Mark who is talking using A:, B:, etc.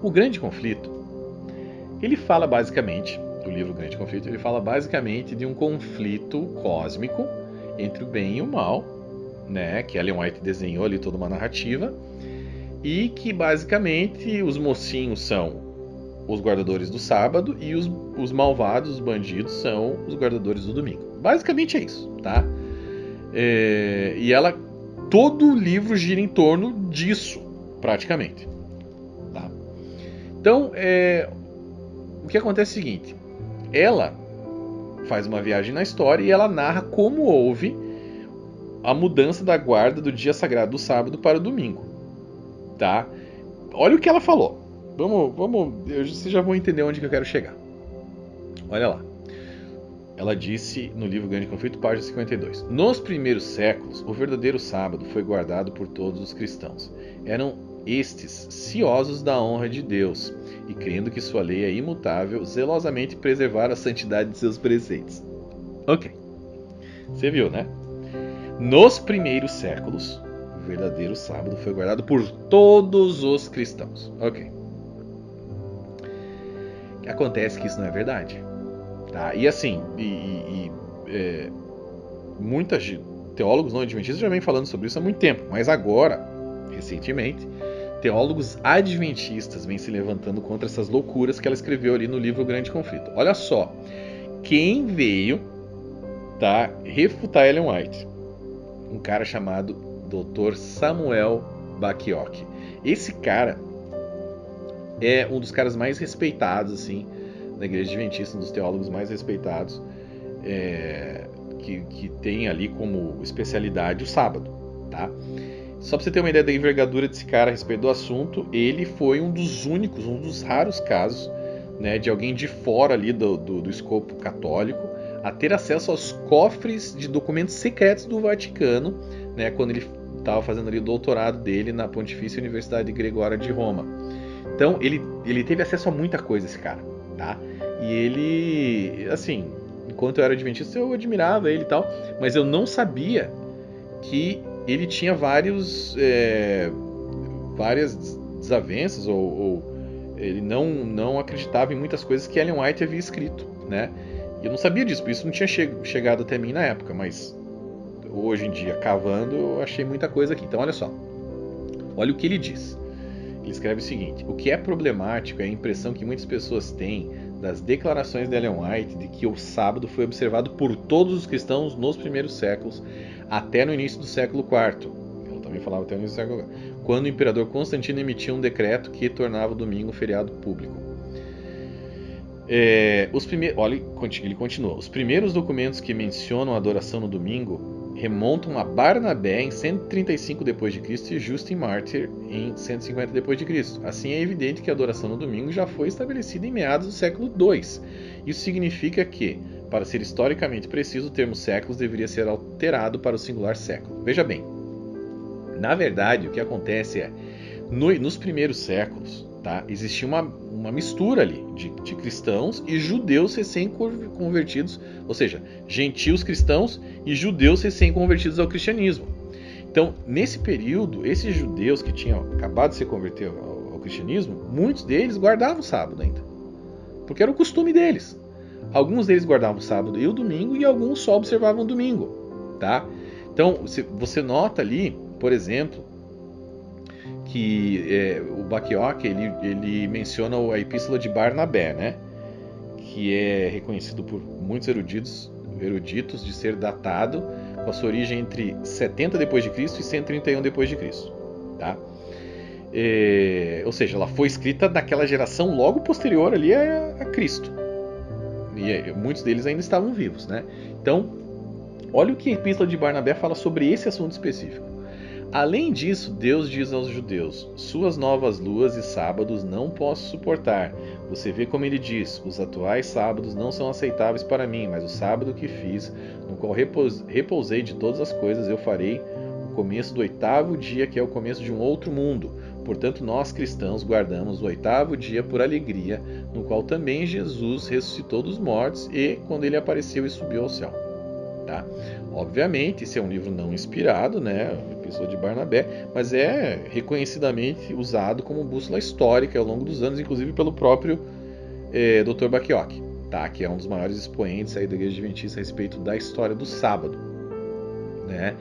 A: O Grande Conflito, ele fala basicamente, o livro Grande Conflito, ele fala basicamente de um conflito cósmico entre o bem e o mal, né, que Ellen White desenhou ali toda uma narrativa, e que basicamente os mocinhos são os guardadores do sábado e os malvados, os bandidos, são os guardadores do domingo. Basicamente é isso, tá? E todo o livro gira em torno disso, praticamente. Tá? Então, o que acontece é o seguinte, ela faz uma viagem na história e ela narra como houve a mudança da guarda do dia sagrado do sábado para o domingo. Tá? Olha o que ela falou. Vocês já vão entender onde que eu quero chegar. Olha lá. Ela disse no livro Grande Conflito, página 52. Nos primeiros séculos, o verdadeiro sábado foi guardado por todos os cristãos. Eram estes ciosos da honra de Deus e, crendo que sua lei é imutável, zelosamente preservaram a santidade de seus preceitos. Ok. Você viu, né? Nos primeiros séculos, o verdadeiro sábado foi guardado por todos os cristãos. Ok. O que acontece é que isso não é verdade. Tá? E assim, muitos teólogos não adventistas já vêm falando sobre isso há muito tempo, mas agora, recentemente, teólogos adventistas vêm se levantando contra essas loucuras que ela escreveu ali no livro Grande Conflito. Olha só, quem veio, tá, refutar Ellen White? Um cara chamado Dr. Samuel Bacchiocchi. Esse cara é um dos caras mais respeitados, assim, da Igreja Adventista, um dos teólogos mais respeitados, que tem ali como especialidade o sábado, tá? Só para você ter uma ideia da envergadura desse cara a respeito do assunto, ele foi um dos únicos, um dos raros casos, né, de alguém de fora ali do escopo católico a ter acesso aos cofres de documentos secretos do Vaticano, né, quando ele estava fazendo ali o doutorado dele na Pontifícia Universidade Gregória de Roma. Então ele teve acesso a muita coisa, esse cara, tá? E ele, assim, enquanto eu era adventista, eu admirava ele e tal, mas eu não sabia que ele tinha várias desavenças, ou ele não acreditava em muitas coisas que Ellen White havia escrito, né? E eu não sabia disso, por isso não tinha chegado até mim na época, mas hoje em dia, cavando, eu achei muita coisa aqui. Então, olha só, olha o que ele diz. Ele escreve o seguinte: o que é problemático é a impressão que muitas pessoas têm das declarações de Ellen White de que o sábado foi observado por todos os cristãos nos primeiros séculos, até no início do século IV. Ela também falava até no início do século IV, quando o imperador Constantino emitiu um decreto que tornava o domingo um feriado público. Olha, ele continua. Os primeiros documentos que mencionam a adoração no domingo remontam a Barnabé em 135 d.C. e Justin Martyr em 150 d.C. Assim, é evidente que a adoração no domingo já foi estabelecida em meados do século II. Isso significa que, para ser historicamente preciso, o termo séculos deveria ser alterado para o singular século. Veja bem, na verdade, o que acontece é, nos primeiros séculos, tá, existia uma mistura ali de cristãos e judeus recém-convertidos, ou seja, gentios cristãos e judeus recém-convertidos ao cristianismo. Então, nesse período, esses judeus que tinham acabado de se converter ao cristianismo, muitos deles guardavam o sábado ainda, porque era o costume deles. Alguns deles guardavam o sábado e o domingo, e alguns só observavam o domingo, tá? Então, você nota ali, por exemplo, que o Bacchiocchi ele menciona a Epístola de Barnabé, né? Que é reconhecido por muitos eruditos de ser datado com a sua origem entre 70 d.C. e 131 d.C., tá? Ou seja, ela foi escrita naquela geração logo posterior ali a Cristo, e muitos deles ainda estavam vivos, né? Então, olha o que a Epístola de Barnabé fala sobre esse assunto específico. Além disso, Deus diz aos judeus: suas novas luas e sábados não posso suportar. Você vê como ele diz: os atuais sábados não são aceitáveis para mim, mas o sábado que fiz, no qual repousei de todas as coisas, eu farei o começo do 8º dia, que é o começo de um outro mundo. Portanto, nós cristãos guardamos o 8º dia por alegria, no qual também Jesus ressuscitou dos mortos e quando ele apareceu e subiu ao céu. tá? Obviamente, esse é um livro não inspirado, né, a Epístola de Barnabé, mas é reconhecidamente usado como bússola histórica ao longo dos anos, inclusive pelo próprio Dr. Bacchiocchi, tá? Que é um dos maiores expoentes aí da Igreja Adventista a respeito da história do sábado, né?